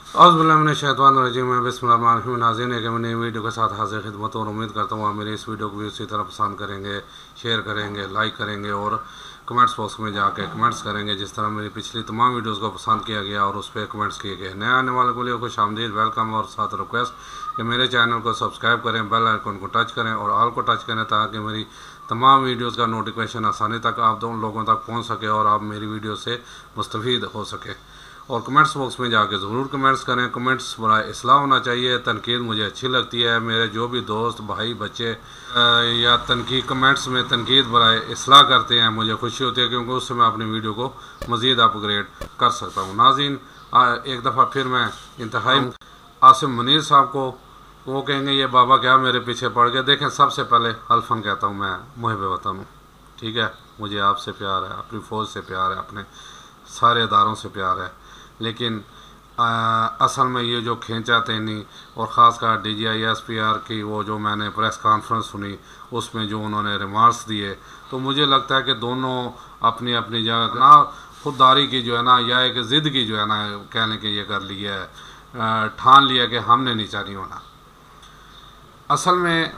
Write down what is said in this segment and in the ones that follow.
औज़ुबिल्लाहिमिनश्शैतानिर्रजीम बिस्मिल्लाहिर्रहमानिर्रहीम। नाज़रीन, एक नई वीडियो के साथ हाज़िर खिदमत और उम्मीद करता हूँ आप मेरे इस वीडियो को भी उसी तरह पसंद करेंगे, शेयर करेंगे, लाइक करेंगे और कमेंट्स बॉक्स में जाके कमेंट्स करेंगे जिस तरह मेरी पिछली तमाम वीडियोस को पसंद किया गया और उस पर कमेंट्स किए गए। नए आने वाले को लिए खुश आमदीद, वेलकम और साथ रिक्वेस्ट कि मेरे चैनल को सब्सक्राइब करें, बेल आइकन को टच करें और ऑल को टच करें ताकि मेरी तमाम वीडियोस का नोटिफिकेशन आसानी तक आप दोनों लोगों तक पहुंच सके और आप मेरी वीडियो से मुस्तफ़ीद हो सके। और कमेंट्स बॉक्स में जाके ज़रूर कमेंट्स करें। कमेंट्स बड़ा इस्लाह होना चाहिए। तनकीद मुझे अच्छी लगती है। मेरे जो भी दोस्त भाई बच्चे या तनकीद कमेंट्स में तनकीद बड़ा इस्लाह करते हैं, मुझे खुशी होती है क्योंकि उससे मैं अपनी वीडियो को मज़ीद अपग्रेड कर सकता हूँ। नाज़रीन, एक दफ़ा फिर मैं इंतहाई आसिम मुनीर साहब को वो कहेंगे ये बाबा क्या मेरे पीछे पड़ गए। देखें, सबसे पहले हल्फन कहता हूँ, मैं मुहिब वतन हूँ, ठीक है। मुझे आपसे प्यार है, अपनी फ़ौज से प्यार है, अपने सारे इदारों से प्यार है, लेकिन असल में ये जो खींचातानी और ख़ासकर DGI-SPR की वो जो मैंने प्रेस कॉन्फ्रेंस सुनी उसमें जो उन्होंने रिमार्क्स दिए, तो मुझे लगता है कि दोनों अपनी अपनी जगह ना खुददारी की जो है ना, या एक ज़िद की जो है ना, कहने के ये कर लिया है, ठान लिया कि हमने नीचा नहीं होना। असल में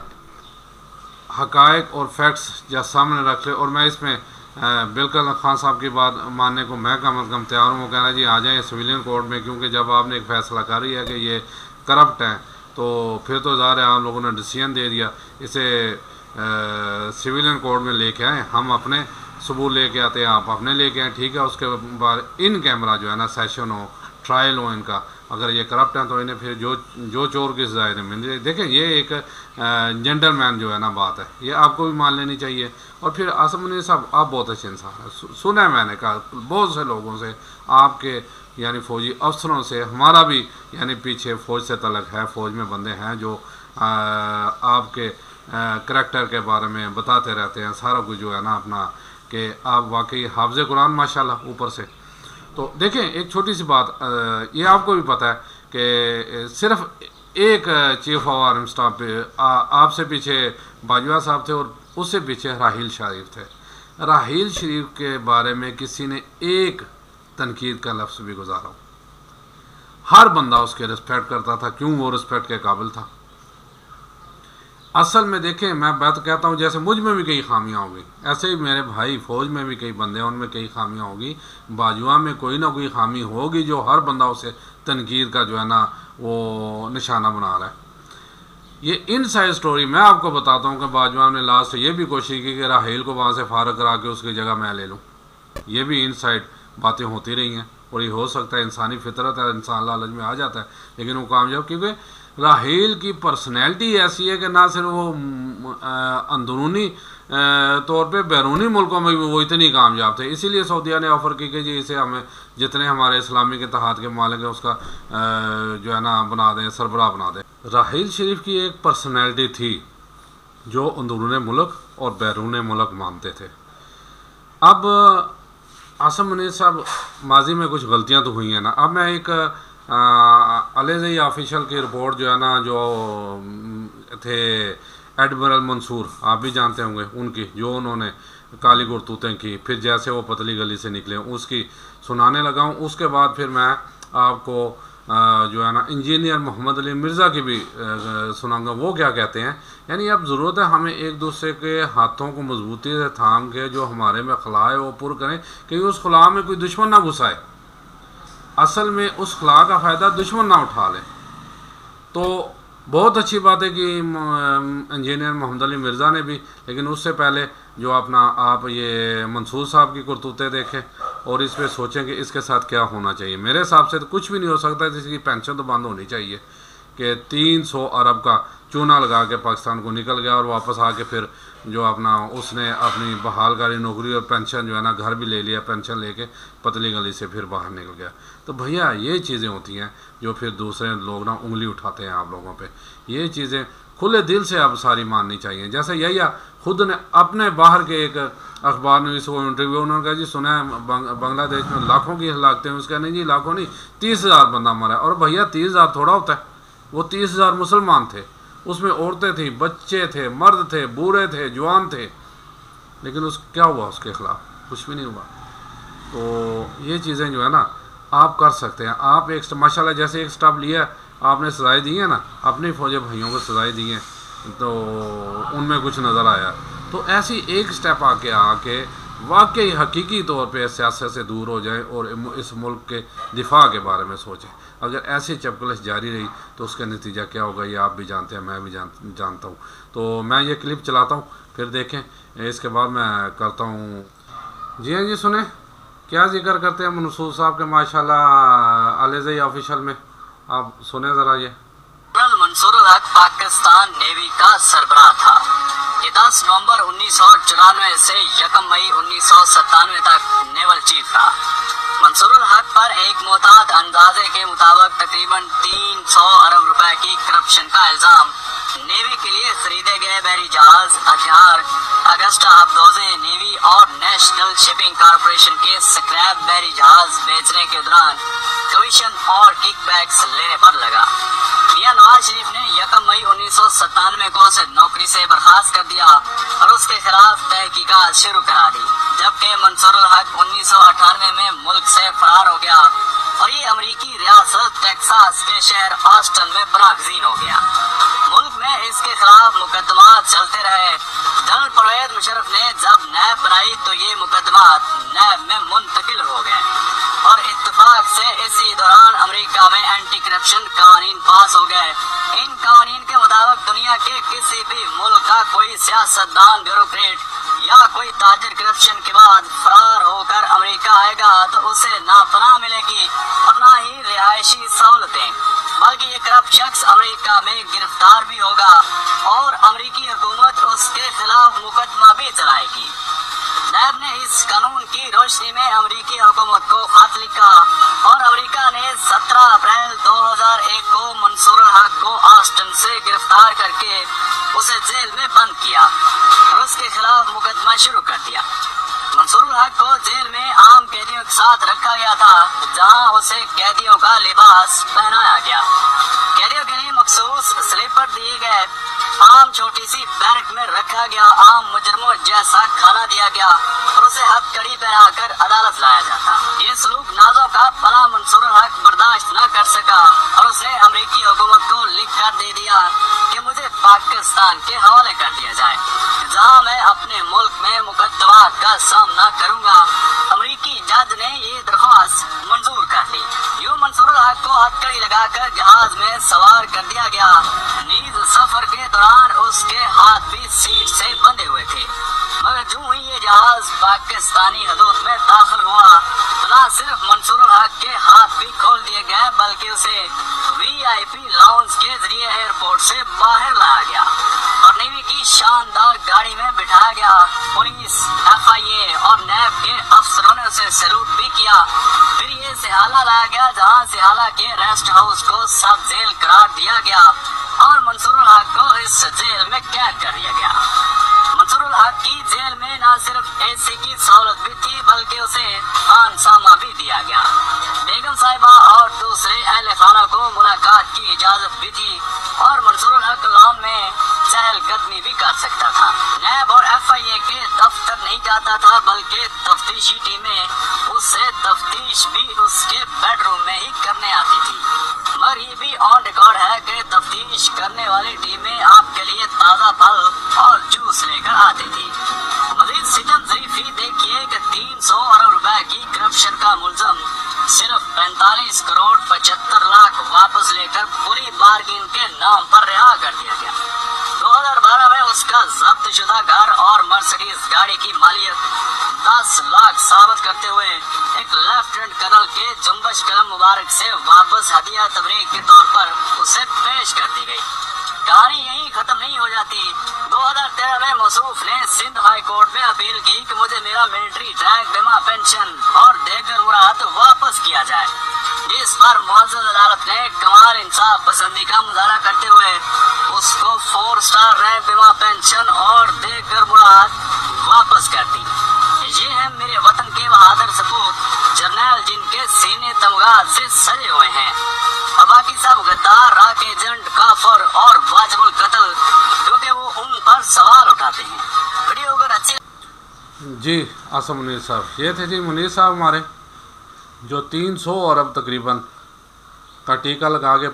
हक़ाइक़ और फैक्ट्स जब सामने रख ले, और मैं इसमें बिल्कुल खान साहब की बात मानने को मैं कम अज़ कम तैयार हूँ। कहना जी आ जाएँ सिविलियन कोर्ट में, क्योंकि जब आपने एक फ़ैसला कर ही है कि ये करप्ट हैं तो फिर तो ज़ाहिर है आप लोगों ने डिसीजन दे दिया, इसे सिविलियन कोर्ट में लेके आएँ, हम अपने सबूत लेके आते हैं, आप अपने लेके आएँ, ठीक है। उसके बाद इन कैमरा जो है ना सेशन हो, ट्रायल हो इनका, अगर ये करप्ट हैं तो इन्हें फिर जो चोर की सज़ा इन्हें मिल जाए। देखें, ये एक जेंटलमैन जो है ना बात है, ये आपको भी मान लेनी चाहिए। और फिर आसिम मुनीर साहब, आप बहुत अच्छे इंसान हैं। सुना है मैंने कहा बहुत से लोगों से, आपके यानी फ़ौजी अफसरों से, हमारा भी यानी पीछे फ़ौज से तलक है, फ़ौज में बंदे हैं जो आपके करैक्टर के बारे में बताते रहते हैं सारा कुछ जो है ना अपना, कि आप वाकई हाफ़िज़ कुरान माशाल्लाह ऊपर से। तो देखें, एक छोटी सी बात, ये आपको भी पता है कि सिर्फ एक चीफ ऑफ आर्मी स्टाफ पे आपसे पीछे बाजवा साहब थे और उससे पीछे राहील शरीफ थे। राहील शरीफ के बारे में किसी ने एक तनकीद का लफ्ज़ भी गुजारा हो? हर बंदा उसके रिस्पेक्ट करता था। क्यों? वो रिस्पेक्ट के काबिल था। असल में देखें, मैं बात कहता हूँ जैसे मुझ में भी कई खामियाँ होंगी, ऐसे ही मेरे भाई फ़ौज में भी कई बंदे हैं, उनमें कई खामियाँ होंगी, बाजुआ में कोई ना कोई खामी होगी जो हर बंदा उसे तनकीद का जो है ना वो निशाना बना रहा है। ये इनसाइड स्टोरी मैं आपको बताता हूँ कि बाजुआ ने लास्ट ये भी कोशिश की कि राहील को वहाँ से फारग करा के उसकी जगह मैं ले लूँ। ये भी इनसाइड बातें होती रही हैं और ये हो सकता है, इंसानी फितरत है, इंसान लालच में आ जाता है, लेकिन वो कामयाब, क्योंकि राहील की पर्सनैलिटी ऐसी है कि ना सिर्फ वो अंदरूनी तौर पे बैरूनी मुल्कों में भी वो इतनी कामयाब थे, इसीलिए सऊदीया ने ऑफ़र की कि जी इसे हमें जितने हमारे इस्लामिक इत्तेहाद के मालिक हैं उसका जो है ना बना दें, सरबराह बना दें। राहील शरीफ की एक पर्सनैलिटी थी जो अंदरून मुल्क और बैरून मुल्क मानते थे। अब आसिम मुनीर साहब, माजी में कुछ गलतियाँ तो हुई हैं ना। अब मैं एक अलेज़ई ऑफिशियल की रिपोर्ट जो है ना, जो थे एडमिरल मंसूर, आप भी जानते होंगे उनकी, जो उन्होंने काली करतूतें की, फिर जैसे वो पतली गली से निकले उसकी सुनाने लगा हूँ। उसके बाद फिर मैं आपको जो है ना इंजीनियर मोहम्मद अली मिर्ज़ा की भी सुनाऊंगा, वो क्या कहते हैं। यानी अब ज़रूरत है हमें एक दूसरे के हाथों को मजबूती से थाम के जो हमारे में खला है वो पुर करें, कि उस खला में कोई दुश्मन ना घुसाए, असल में उस खला का फ़ायदा दुश्मन ना उठा ले। तो बहुत अच्छी बात है कि इंजीनियर मोहम्मद अली मिर्ज़ा ने भी, लेकिन उससे पहले जो अपना आप ये मंसूर साहब की करतूतें देखें और इस पर सोचें कि इसके साथ क्या होना चाहिए। मेरे हिसाब से तो कुछ भी नहीं हो सकता, इसकी पेंशन तो बंद होनी चाहिए कि 300 अरब का चूना लगा के पाकिस्तान को निकल गया और वापस आके फिर जो अपना उसने अपनी बहालकारी नौकरी और पेंशन जो है ना, घर भी ले लिया, पेंशन लेके पतली गली से फिर बाहर निकल गया। तो भैया ये चीज़ें होती हैं जो फिर दूसरे लोग ना उंगली उठाते हैं आप लोगों पे। ये चीज़ें खुले दिल से अब सारी माननी चाहिए। जैसे यही खुद ने अपने बाहर के एक अखबार में इसको इंटरव्यू, उन्होंने कहा जी सुना है बांग्लादेश में लाखों की हलाकतें हैं। उसका नहीं जी लाखों नहीं, 30,000 बंदा मरा है। और भैया 30,000 थोड़ा होता है, वो 30,000 मुसलमान थे, उसमें औरतें थी, बच्चे थे, मर्द थे, बूढ़े थे, जवान थे, लेकिन उस क्या हुआ उसके ख़िलाफ़? कुछ भी नहीं हुआ। तो ये चीज़ें जो है ना آپ کر سکتے ہیں. آپ ایک ماشاءاللہ جیسے ایک سٹیپ لیا آپ نے سزائیں دی ہیں نا اپنی فوجی بھائیوں کو سزائیں دی ہیں تو ان میں کچھ نظر آیا. تو ایسی ایک سٹیپ آ کے واقعی حقیقی طور پہ سیاست سے دور ہو جائیں اور اس ملک کے دفاع کے بارے میں سوچیں. اگر ایسی چپکلش جاری رہی تو اس کا نتیجہ کیا ہوگا یہ آپ بھی جانتے ہیں, میں بھی جانتا ہوں. تو میں یہ کلپ چلاتا ہوں پھر دیکھیں, اس کے بعد میں کرتا ہوں. جی ہاں جی سنیں کیا ذکر کرتے ہیں منصور صاحب کے ماشاءاللہ علیزئی آفیشل میں, آپ سنیں ذرا. یہ منصور الحق پاکستان نیوی کا سربراہ تھا. یہ 10 نومبر 1994 سے 1 مئی 1997 تک نیول چیف تھا. منصور الحق پر ایک محتاط اندازے کے مطابق تقریباً 300 ارب روپے کی کرپشن کا الزام. نیوی کے لیے خریدے گئے بحری جہاز, ہتھیار, اگسٹا آبدوزیں, نیوی اور نیشنل شپنگ کارپوریشن کے سکریپ بحری جہاز بیچنے کے دوران کمیشن اور کک بیکس لینے پر لگا. میاں نواز شریف نے 1 مئی 1997 کو اسے نوکری سے برخاست کر دیا اور اس کے خلاف تحقیقات شروع کرا دی, جبکہ منصور الحق 1998 میں ملک سے فرار ہو گیا اور یہ امریکی ریاست ٹیکساس کے شہر آسٹن میں پناہ گزین ہو گیا. ملک میں اس کے خلاف مقدمات چلتے رہے. جنرل پرویز مشرف نے جب نیب بنائی تو یہ مقدمات نیب میں منتقل ہو گئے اور اتفاق سے اسی دوران امریکہ میں اینٹی کرپشن قوانین پاس ہو گئے. ان قوانین کے مطابق دنیا کے کسی بھی ملک کا کوئی سیاستدان, بیوروکریٹ یا کوئی تاجر کرپشن کے بعد فرار ہو کر امریکہ آئے گا تو اسے نہ پناہ ملے گی اور نہ ہی رہائشی سہولتیں, بلکہ یہ کرپٹ شخص امریکہ میں گرفتار بھی ہوگا اور امریکی حکومت اس کے خلاف مقدمہ بھی چلائے گی. نیب نے اس قانون کی روشنی میں امریکی حکومت کو خط لکھا اور امریکہ نے 17 اپریل 2001 کو منصور الحق کو آسٹن سے گرفتار کر کے اسے جیل میں بند کیا اور اس کے خلاف مقدمہ شروع کر دیا. منصور الحق کو جیل میں عام قیدیوں کے ساتھ رکھا گیا تھا, جہاں اسے قیدیوں کا لباس پہنایا گیا. قیدیوں کے لیے مخصوص سلیپر دیے گئے, عام چھوٹی سی بیرک میں رکھا گیا, عام مجرموں جیسا کھانا دیا گیا اور اسے ہتھ کڑی پہنا کر عدالت لایا جاتا. یہ سلوک نازوں کا بھلا منصور الحق برداشت نہ کر سکا اور اس نے امریکی حکومت کو لکھ کر دے دیا کہ مجھے پاکستان کے حوالے کر دیا جائے, جہاں میں اپنے ملک میں مقدمات کا سامنا کروں گا. امریکی جج نے یہ درخواست منظور کر لی. یوں منصور الحق کو ہتھ کڑی لگا کر جہاز میں سوار کر دیا گیا. نیز سفر کے دوران اس کے ہاتھ بھی سیٹ سے بندھے ہوئے تھے, مگر جو ہی یہ جہاز پاکستانی حدود میں داخل ہوا تو نہ صرف منصور الحق کے ہاتھ بھی کھول دیے گئے بلکہ اسے VIP لاؤنج کے ذریعے ایئرپورٹ سے باہر لایا گیا اور نیوی کی شاندار گاڑی میں بٹھایا گیا. پولیس, FIA اور نیب کے افسروں نے اسے سلوٹ بھی کیا. پھر یہ سہالہ لایا گیا, جہاں سہالہ کے ریسٹ ہاؤس کو سب جیل قرار دیا گیا اور منصور الحق کو اس جیل میں قید کر دیا گیا. منصور الحق کی جیل میں نہ صرف AC کی سہولت بھی تھی بلکہ اسے خان سامہ بھی دیا گیا. بیگم صاحبہ اور دوسرے اہل خانہ کو ملاقات کی اجازت بھی تھی اور منصور الحق لان میں چہل قدمی بھی کر سکتا تھا. نیب اور FIA کے دفتر نہیں جاتا تھا بلکہ تفتیشی ٹیمیں اس سے تفتیش بھی اس کے بیڈ روم میں ہی کرنے آتی تھی. مگر یہ بھی آن ریکارڈ ہے کہ تفتیش کرنے والی ٹیمیں آپ کے لیے تازہ پھل اور جوس لے کر آتی تھی. مزید ستم ظریفی دیکھیے کہ 300 ارب روپے کی کرپشن کا ملزم صرف 45 کروڑ 75 لاکھ واپس لے کر پوری بارگین کے نام پر رہا کر دیا گیا. 2012 میں اس کا ضبط شدہ گھر اور مرسڈیز گاڑی کی مالیت 10 لاکھ ثابت کرتے ہوئے ایک لیفٹیننٹ کرنل کے جنبش قلم مبارک سے واپس ہدیہ تبریک کے طور پر اسے پیش کر دی گئی. کہانی یہیں ختم نہیں ہو جاتی. 2013 میں موصوف نے سندھ ہائی کورٹ میں اپیل کی کہ مجھے میرا ملٹری ٹرینک بیمہ پینشن اور دیگر مراحت واپس کیا جائے, جس پر معزز عدالت نے کمال انصاف پسندی کا مظاہرہ کرتے ہوئے اس کو 4 سٹار رینک بیمہ پینشن اور دیگر مراحت واپس کر دی. یہ ہیں میرے وطن کے بہادر سپوت, جرنیل جن کے سینے تمغات سے سجے ہوئے ہیں, اور باقی سب غدار, راک ایجنٹ, کافر اور واجب القتل, کیونکہ وہ ان پر سوال اٹھاتے ہیں. ویڈیو اگر اچھی جی آسم منیر صاحب, یہ تھے جی منیر صاحب ہمارے جو 300 ارب تقریباً کا ٹیکہ لگا کے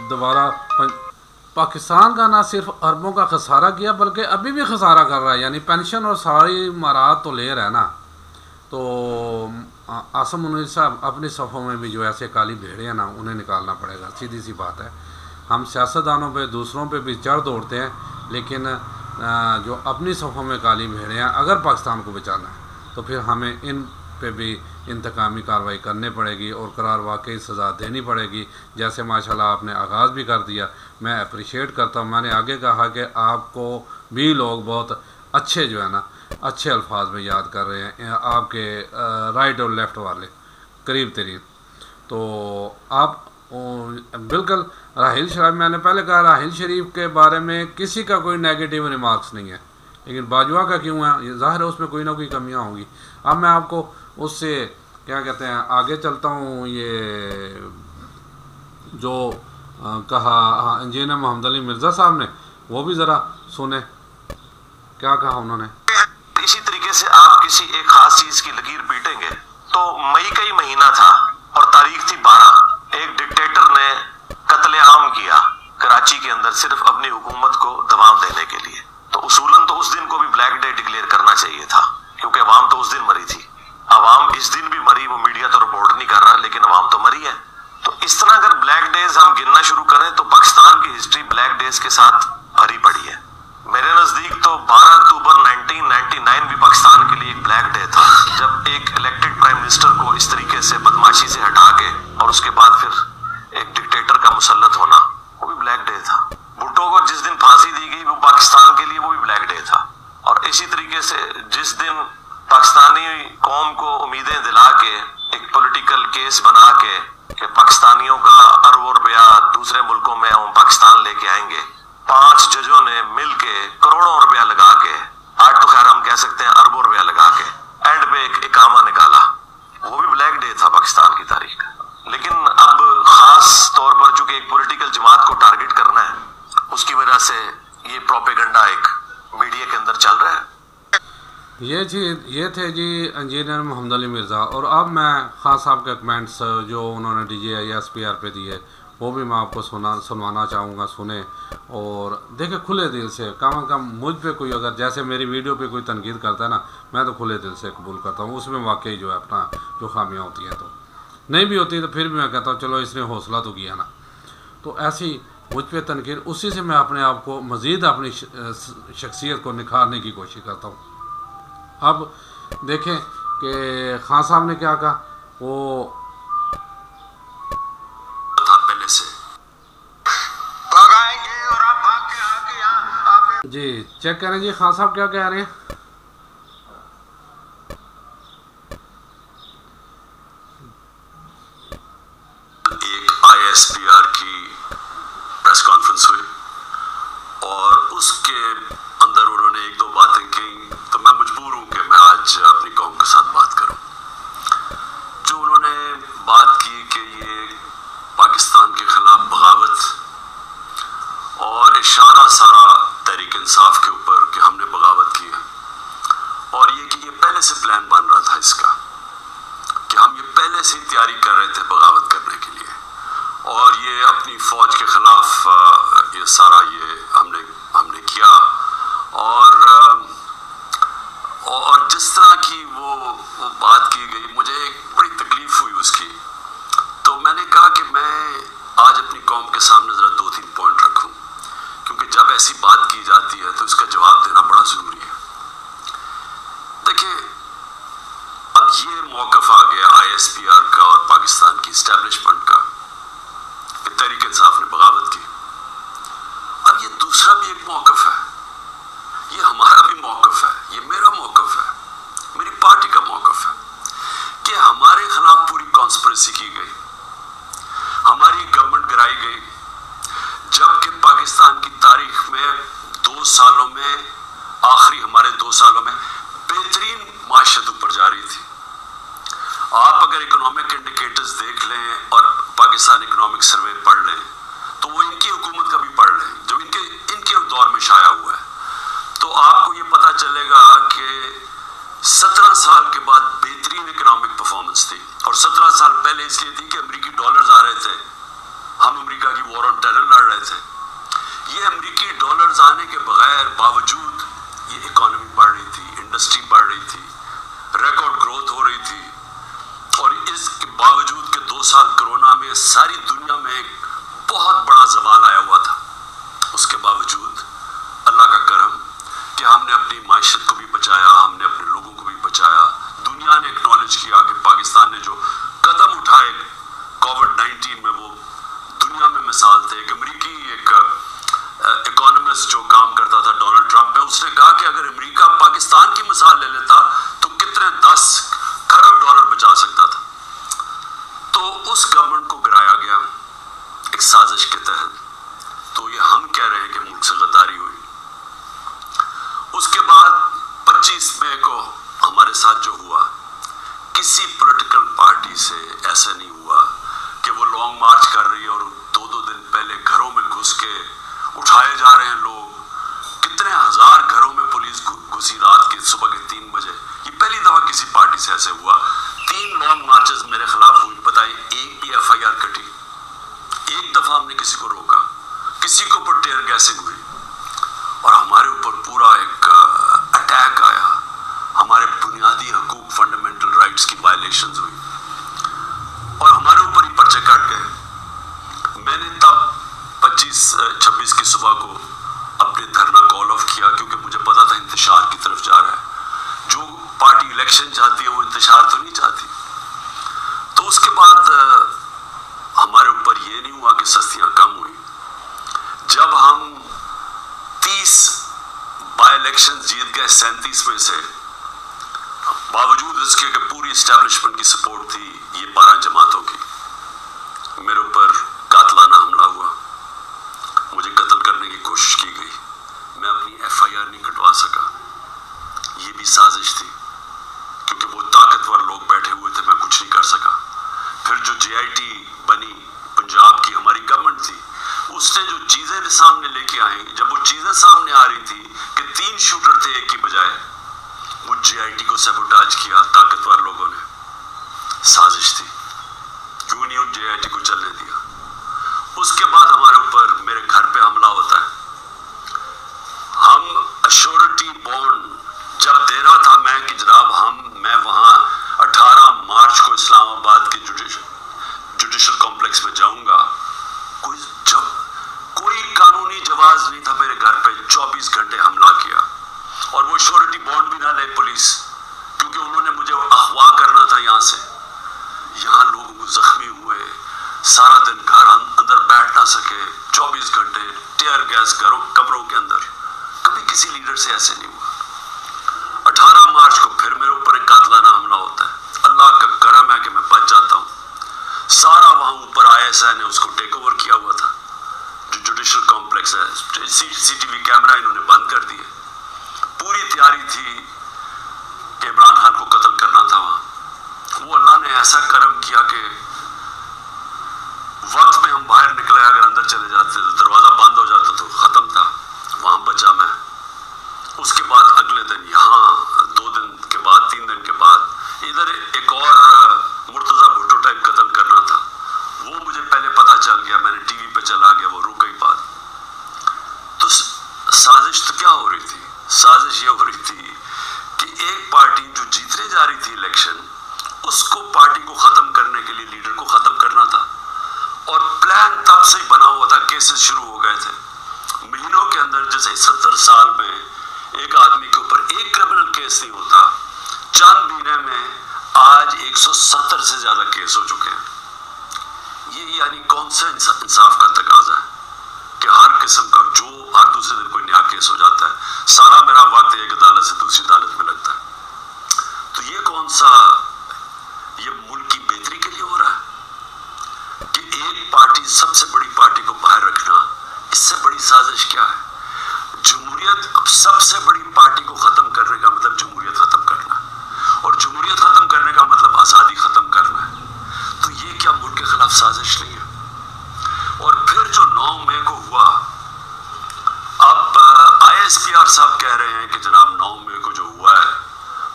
دوبارہ پاکستان کا نہ صرف اربوں کا خسارہ کیا بلکہ ابھی بھی خسارہ کر رہا ہے، یعنی پینشن اور ساری مراحت تو لے رہا ہے نا. تو عاصم منیر صاحب اپنی صفوں میں بھی جو ایسے کالی بھیڑے ہیں نا انہیں نکالنا پڑے گا. سیدھی سی بات ہے، ہم سیاستدانوں پہ دوسروں پہ بھی چڑھ دوڑتے ہیں، لیکن جو اپنی صفوں میں کالی بھیڑے ہیں اگر پاکستان کو بچانا ہے تو پھر ہمیں ان پہ بھی انتقامی کارروائی کرنی پڑے گی اور قرار واقعی سزا دینی پڑے گی. جیسے ماشاءاللہ آپ نے آغاز بھی کر دیا، میں اپریشیٹ کرتا ہوں. میں نے آگے کہا کہ آپ کو بھی لوگ بہت اچھے جو ہے نا اچھے الفاظ میں یاد کر رہے ہیں، آپ کے رائٹ اور لیفٹ والے قریب ترین. تو آپ بالکل راحیل شریف، میں نے پہلے کہا راحیل شریف کے بارے میں کسی کا کوئی نیگیٹو ریمارکس نہیں ہے، لیکن باجوہ کا کیوں ہے؟ یہ ظاہر ہے اس میں کوئی نہ کوئی کمیاں ہوں گی. اب میں آپ کو اس سے کیا کہتے ہیں آگے چلتا ہوں. یہ جو کہا انجینئر محمد علی مرزا صاحب نے وہ بھی ذرا سنیں کیا کہا انہوں نے. اسی طریقے سے آپ کسی ایک خاص چیز کی لکیر پیٹیں گے تو مئی کا ہی مہینہ تھا اور تاریخ تھی 12. ایک ڈکٹیٹر نے قتل عام کیا کراچی کے اندر صرف اپنی حکومت کو دوام دینے کے لیے. تو اصولاً تو اس دن کو بھی بلیک ڈے ڈکلیئر کرنا چاہیے تھا، کیونکہ عوام تو اس دن مری تھی. عوام اس دن بھی مری، وہ میڈیا تو رپورٹ نہیں کر رہا، لیکن عوام تو مری ہے. تو اس طرح اگر بلیک ڈیز ہم گننا شروع کریں تو پاکستان کی ہسٹری بلیک ڈیز کے ساتھ بھری پڑی ہے. میرے نزدیک تو 12 اکتوبر 1999 بھی پاکستان کے لیے ایک بلیک ڈے تھا، جب ایک الیکٹڈ پرائم منسٹر کو اس طریقے سے بدماشی سے ہٹا کے اور اس کے بعد پھر ایک ڈکٹیٹر کا مسلط ہونا، وہ بھی بلیک ڈے تھا. بھٹو کو جس دن پھانسی دی گئی وہ پاکستان کے لیے وہ بھی بلیک ڈے تھا. اور اسی طریقے سے جس دن پاکستانی قوم کو امیدیں دلا کے ایک پولیٹیکل کیس بنا کے کہ پاکستانیوں کا اربوں روپیہ دوسرے ملکوں میں ہم پاکستان لے کے آئیں گے، 5 ججوں نے مل کے کروڑوں روپیہ لگا کے، آج تو خیر ہم کہہ سکتے ہیں اربوں روپیہ لگا کے اینڈ پہ ایک اقامہ نکالا، وہ بھی بلیک ڈے تھا پاکستان کی تاریخ کا. لیکن اب خاص طور پر چونکہ ایک پولیٹیکل جماعت کو ٹارگٹ کرنا ہے، اس کی وجہ سے یہ پروپیگنڈا ایک میڈیا کے اندر چل رہا ہے. یہ تھے جی انجینئر محمد علی مرزا. اور اب میں خان صاحب کے کمنٹس جو انہوں نے DJI/SPR پہ دیے وہ بھی میں آپ کو سنوانا چاہوں گا. سنیں اور دیکھیں کھلے دل سے. کم از کم مجھ پہ کوئی اگر جیسے میری ویڈیو پہ کوئی تنقید کرتا ہے نا، میں تو کھلے دل سے قبول کرتا ہوں. اس میں واقعی جو ہے اپنا جو خامیاں ہوتی ہیں تو نہیں بھی ہوتی، تو پھر بھی میں کہتا ہوں چلو اس نے حوصلہ تو کیا نا. تو ایسی مجھ پہ تنقید، اسی سے میں اپنے آپ کو مزید اپنی شخصیت کو نکھارنے کی کوشش کرتا ہوں. اب دیکھیں کہ خان صاحب نے کیا کہا. وہ پہلے سے جی چیک کریں جی خان صاحب کیا کہہ رہے ہیں. ایک ISPR کی پریس کانفرنس ہوئی اور اس کے اندر انہوں نے 1-2 باتیں کی، تو میں مجبور ہوں کہ میں آج اپنی قوم کے ساتھ بات کروں. جو انہوں نے بات کی کہ یہ پاکستان کے خلاف بغاوت اور اشارہ سارا تحریک انصاف کے اوپر کہ ہم نے بغاوت کی ہے، اور یہ کہ یہ پہلے سے پلان بن رہا تھا اس کا کہ ہم یہ پہلے سے تیاری کر رہے تھے بغاوت کرنے کے لیے، اور یہ اپنی فوج کے خلاف یہ سارا یہ ہم نے کیا. اور جس طرح کی وہ بات کی گئی مجھے ایک بڑی تکلیف ہوئی اس کی. تو میں نے کہا کہ میں آج اپنی قوم کے سامنے ذرا 2-3 پوائنٹ رکھوں، کیونکہ جب ایسی بات کی جاتی ہے تو اس کا جواب دینا بڑا ضروری ہے. دیکھیں اب یہ موقف آ گیا ISPR کا اور پاکستان کی اسٹیبلشمنٹ کا کہ تحریک انصاف نے بغاوت کی. اب یہ دوسرا بھی ایک موقف ہے، یہ ہمارا بھی موقف ہے، یہ میرا موقف ہے، میری پارٹی کا موقف ہے کہ ہمارے خلاف پوری کانسپریسی کی گئی، ہماری گورنمنٹ گرائی گئی، جبکہ پاکستان کی تاریخ میں 2 سالوں میں آخری ہمارے 2 سالوں میں بہترین معیشت اوپر جا رہی تھی. آپ اگر اکنامک انڈیکیٹرز دیکھ لیں اور پاکستان اکنامک سروے پڑھ لیں تو وہ ان کی حکومت کا بھی پڑھ لیں جو ان کے دور میں شائع ہوا ہے، تو آپ کو یہ پتہ چلے گا کہ 17 سال کے بعد بہترین اکنامک پرفارمنس تھی. اور 17 سال हम अमेरिका की वॉर ऑन टेरर लड़ रहे थे, ये अमेरिकी डॉलर्स आने के बगैर बावजूद ये इकोनॉमी बढ़ रही थी, इंडस्ट्री बढ़ रही थी, रिकॉर्ड ग्रोथ हो रही थी। और इसके बावजूद कि 2 साल कोरोना में सारी दुनिया में एक बहुत बड़ा ज़वाल आया हुआ था, उसके बावजूद अल्लाह का करम कि हमने अपनी माइशत को भी बचाया, हमने अपने लोगों को भी बचाया। दुनिया ने एक्नॉलेज किया कि पाकिस्तान ने जो कदम उठाए कोविड-19 में, वो दुनिया में मिसाल थे। एक अमेरिकी एक इकोनॉमिस्ट जो काम करता था डोनाल्ड ट्रंप पे, उसने कहा कि अगर अमेरिका पाकिस्तान की मिसाल ले लेता तो कितने 10 खरब डॉलर बचा सकता था। तो उस गवर्नमेंट को गिराया गया एक साजिश के तहत। तो ये हम कह रहे हैं कि मुल्क से गद्दारी हुई। उसके बाद 25 मई को हमारे साथ जो हुआ, किसी पॉलिटिकल पार्टी से ऐसा नहीं हुआ कि वो लॉन्ग मार्च कर रही है और 2-2 दिन पहले घरों में घुस के उठाए जा रहे हैं लोग। कितने हजार घरों में पुलिस घुसी रात के सुबह के 3 बजे। ये पहली दफा किसी पार्टी से ऐसे हुआ। 3 लॉन्ग मार्चेस मेरे खिलाफ हुई, बताइए एक भी FIR कटी? एक दफा हमने किसी को रोका, किसी के ऊपर टेयर गैसिंग हुई, और हमारे ऊपर पूरा एक अटैक आया। हमारे बुनियादी हकूक, फंडामेंटल राइट्स की वायलेशंस हुई और हमारे ऊपर ही पर्चे काट गए। मैंने तब 25-26 की सुबह को अपने धरना कॉल ऑफ किया, क्योंकि मुझे पता था इंतशार की तरफ जा रहा है। जो पार्टी इलेक्शन चाहती है वो इंतशार तो नहीं चाहती। तो उसके बाद हमारे ऊपर ये नहीं हुआ कि सस्तियां कम हुई। जब हम 30 बाई इलेक्शन जीत गए 37 में से, बावजूद इसके कि पूरी एस्टैब्लिशमेंट की सपोर्ट थी ये 12 जमातों की, मेरे ऊपर कातलाना हमला हुआ, मुझे कत्ल करने की कोशिश की गई। मैं अपनी FIR नहीं कटवा सका। ये भी साजिश थी, क्योंकि वो ताकतवर लोग बैठे हुए थे, मैं कुछ नहीं कर सका। फिर जो JIT बनी, पंजाब की हमारी गवर्नमेंट थी, उसने जो चीज़ें सामने लेके आई, जब वो चीज़ें सामने आ रही थी कि 3 शूटर थे एक की बजाय, वो JIT को सबोटाज किया ताकतवर लोगों ने। साजिश थी, क्यों नहीं उन JIT को चलने दिया। उसके बाद हमारे ऊपर, मेरे घर पे हमला होता है। हम अश्योरिटी बॉन्ड जब दे रहा था मैं कि जनाब मैं वहाँ 18 मार्च को इस्लामाबाद के जुडिशल कॉम्प्लेक्स में जाऊंगा, कोई कानूनी जवाज नहीं था। मेरे घर पे 24 घंटे हमला किया, और वो श्योरिटी बॉन्ड भी ना ले पुलिस, क्योंकि उन्होंने मुझे अगवा करना था यहाँ से। यहाँ लोग जख्मी हुए, सारा दिन घर अंदर बैठ ना सके, 24 घंटे टेयर गैस कमरों के अंदर। कभी किसी लीडर से ऐसे नहीं हुआ। 18 मार्च को फिर मेरे ऊपर एक कातलाना हमला होता है। अल्लाह का करम है कि मैं बच जाता हूँ। सारा वहाँ ऊपर ISI ने उसको टेक ओवर किया हुआ था, जो जुडिशल कॉम्प्लेक्स है। CCTV कैमरा इन्होंने बंद कर दिए। पूरी तैयारी थी कि इमरान खान को कत्ल करना था वहाँ। वो अल्लाह ने ऐसा करम किया कि वक्त में हम बाहर निकले, अगर अंदर चले जाते तो दरवाज़ा बंद हो जाता तो ख़त्म था। वहाँ बचा मैं। उसके बाद अगले दिन यहाँ 2 दिन के बाद, 3 दिन के बाद इधर एक और मुर्तज़ा भुट्टो टाइप कत्ल करना था। वो मुझे पहले पता चल गया, मैंने TV पे चला गया, वो रुक गई बात। तो साजिश तो क्या हो रही थी? साजिश ये हो रही थी कि एक पार्टी जो जीतने जा रही थी इलेक्शन, उसको पार्टी को ख़त्म करने के लिए लीडर को ख़त्म करना था। और प्लान तब से ही बना हुआ था, केसेस शुरू हो गए थे महीनों के अंदर। जैसे 70 साल में एक आदमी के ऊपर एक क्रिमिनल केस नहीं होता, चंद महीने में आज 170 से ज्यादा केस हो चुके हैं। ये यानी कौन सा इंसाफ का तकाजा है कि हर किस्म का जो हर दूसरे दिन कोई नया केस हो जाता है। सारा मेरा वक्त एक अदालत से दूसरी अदालत में लगता है। तो ये कौन सा, ये मुल्क की बेहतरी के लिए हो रहा है कि एक पार्टी, सबसे बड़ी पार्टी को बाहर रखना, इससे बड़ी साजिश क्या है? जमहूरियत, अब सबसे बड़ी पार्टी को खत्म करने का मतलब जमहूरियत खत्म करना, और जमहूरियत खत्म करने का मतलब आज़ादी खत्म करना है। तो ये क्या मुल्क के खिलाफ साजिश नहीं है? और फिर जो 9 मई को हुआ, अब ISPR साहब कह रहे हैं कि जनाब 9 मई को जो हुआ है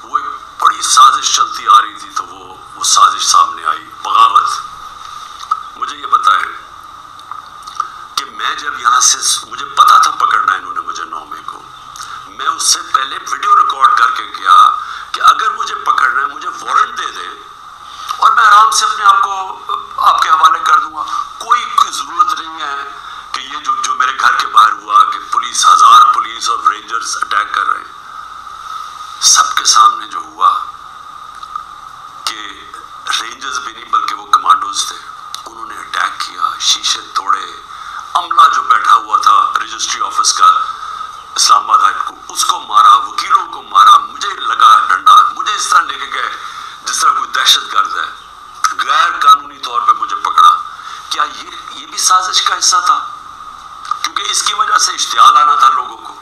वो एक बड़ी साजिश चलती आ रही थी। तो वो साजिश सामने आई, बगावत। मुझे ये बताएं जब यहाँ से मुझे पता था पकड़ना इन्होंने मुझे 9 मई को, मैं उससे पहले वीडियो रिकॉर्ड करके गया कि अगर मुझे पकड़ना है मुझे वारंट दे दे और मैं आराम से अपने आप को आपके हवाले कर दूंगा। कोई जरूरत नहीं है कि ये जो मेरे घर के बाहर हुआ कि पुलिस, 1000 पुलिस और रेंजर्स अटैक कर रहे हैं। सबके सामने जो हुआ कि रेंजर्स भी नहीं बल्कि वो कमांडोज थे, उन्होंने अटैक किया, शीशे तोड़े, अमला जो बैठा हुआ था रजिस्ट्री ऑफिस का इस्लामाबाद हाई कोर्ट, उसको मारा, वकीलों को मारा, मुझे लगा डंडा, मुझे इस तरह लेके गए जिस तरह कोई दहशतगर्द है, गैर कानूनी तौर पे मुझे पकड़ा। क्या ये भी साजिश का हिस्सा था? क्योंकि इसकी वजह से इश्तियाल आना था लोगों को,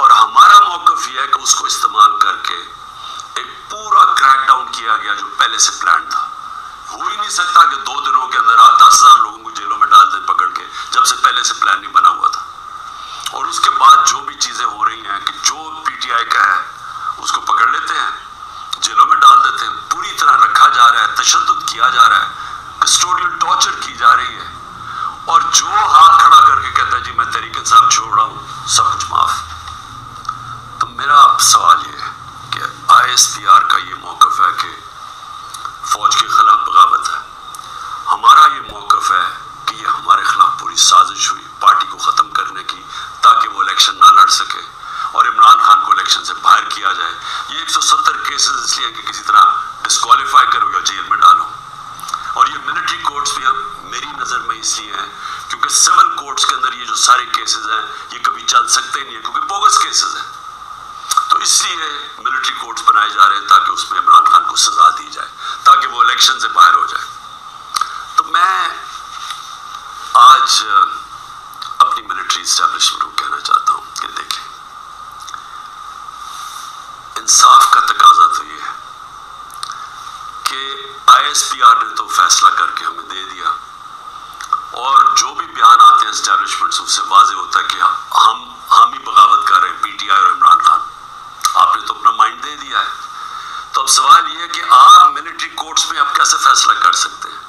और हमारा मौक़िफ़ ये है कि उसको इस्तेमाल करके एक पूरा क्रैकडाउन किया गया जो पहले से प्लान था। हो ही नहीं सकता कि 2 दिनों के अंदर आप 10,000 लोगों को जेलों में डाल दें पकड़ के, जब से पहले से प्लान नहीं बना हुआ था। और उसके बाद जो भी चीज़ें हो रही हैं कि जो PTI का है उसको पकड़ लेते हैं, जेलों में डाल देते हैं, पूरी तरह रखा जा रहा है, तशद्दुद किया जा रहा है, कस्टोडियल टॉर्चर की जा रही है, और जो हाथ खड़ा करके कहता है जी मैं तहरीक इंसाफ छोड़ रहा हूँ, सब कुछ माफ। तो मेरा आप सवाल ये है कि ISPR का ये मौक़िफ़ है कि फौज के खिलाफ बगावत है, हमारा ये मौक़िफ़ है कि ये हमारे खिलाफ पूरी साजिश हुई पार्टी को ख़त्म करने की, ताकि वो इलेक्शन ना लड़ सके और इमरान खान को इलेक्शन से बाहर किया जाए। ये 170 केसेस इसलिए कि किसी तरह डिस्क्वालीफाई करो या जेल में डालो। और ये मिलिट्री कोर्ट्स भी मेरी नज़र में इसलिए हैं क्योंकि सिविल कोर्ट्स के अंदर ये जो सारे केसेस हैं ये कभी चल सकते नहीं है क्योंकि बोगस केसेस हैं। तो इसलिए मिलिट्री कोर्ट्स बनाए जा रहे हैं ताकि उसमें इमरान खान को सजा दी जाए, ताकि वो इलेक्शन से बाहर हो जाए। तो मैं आज अपनी मिलिट्री इस्टेब्लिशमेंट को कहना चाहता हूँ कि देखें, इंसाफ का तकाजा तो ये है कि ISPR ने तो फैसला करके हमें दे दिया, और जो भी बयान आते हैं इस्टेब्लिशमेंट से उससे वाज़ेह होता है कि हम ही बगावत कर रहे हैं, PTI और इमरान खान। आपने तो अपना माइंड दे दिया है। तो अब सवाल ये है कि आप मिलिट्री कोर्ट्स में आप कैसे फैसला कर सकते हैं,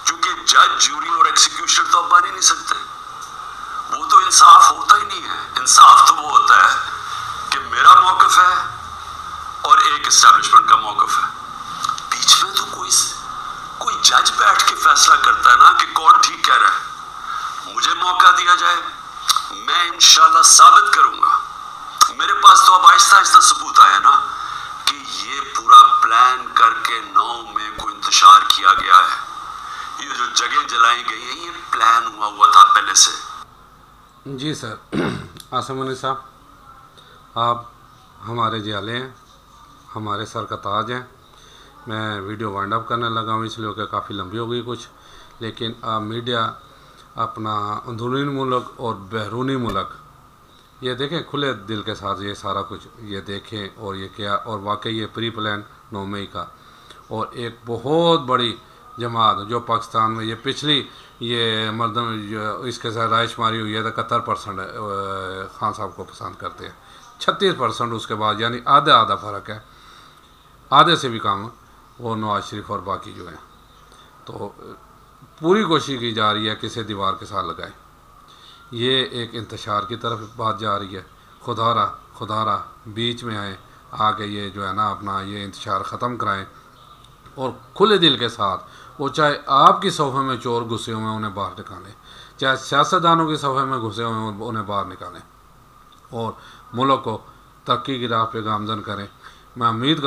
क्योंकि जज, ज्यूरी और एग्जीक्यूशन तो आप बन ही नहीं सकते। वो तो इंसाफ होता ही नहीं है। इंसाफ तो वो होता है कि मेरा मौक़िफ़ है और एक इस्टेब्लिशमेंट का मौक़िफ़ है, बीच में तो कोई जज बैठ के फैसला करता है ना कि कौन ठीक कह रहा है। मुझे मौका दिया जाए, मैं इंशाल्लाह साबित करूंगा। मेरे पास तो अब आहिस्ता आहिस्ता सबूत आया ना कि ये पूरा प्लान करके 9 मई को इंतशार किया गया है। ये जो जगह जलाई गई है ये प्लान हुआ था पहले से। जी सर, आसिम अली साहब, आप हमारे जियाले हैं, हमारे सर का ताज हैं। मैं वीडियो वाइंड अप करने लगा हूँ इसलिए कि काफ़ी लंबी हो गई कुछ, लेकिन मीडिया अपना अंदरूनी मुल्क और बैरूनी मुल्क ये देखें, खुले दिल के साथ ये सारा कुछ ये देखें और ये क्या, और वाकई ये प्री प्लान 9 मई का, और एक बहुत बड़ी जमात जो पाकिस्तान में ये पिछली ये मर्दम इसके साथ रायशुमारी हुई है तो 71% खान साहब को पसंद करते हैं, 36% उसके बाद, यानी आधा फ़र्क है, आधे से भी कम वो नवाज शरीफ और बाकी जो हैं। तो पूरी कोशिश की जा रही है किसी दीवार के साथ लगाए। ये एक इंतशार की तरफ बात जा रही है। खुदारा बीच में आए, आके ये जो है ना अपना ये इंतशार ख़त्म कराएं और खुले दिल के साथ, वो चाहे आपकी सफ़े में चोर घुसे हुए उन्हें बाहर निकालें, चाहे सियासतदानों की सफ़े में घुसे हुए उन्हें बाहर निकालें और मुल्क को तरक्की की राह पे गामज़न करें। मैं उम्मीद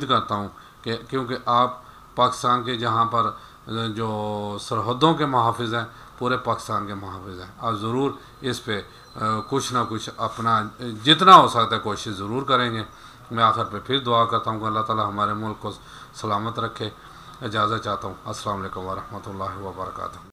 करता हूँ कि क्योंकि आप पाकिस्तान के जहाँ पर जो सरहदों के मुहाफ़िज़ हैं, पूरे पाकिस्तान के मुहाफ़िज़ हैं, आप ज़रूर इस पे कुछ ना कुछ अपना जितना हो सकता है कोशिश ज़रूर करेंगे। मैं आखिर पे फिर दुआ करता हूँ कि अल्लाह ताला हमारे मुल्क को सलामत रखे। इजाज़त चाहता हूँ। अस्सलाम वालेकुम व रहमतुल्लाहि व बरकातहू।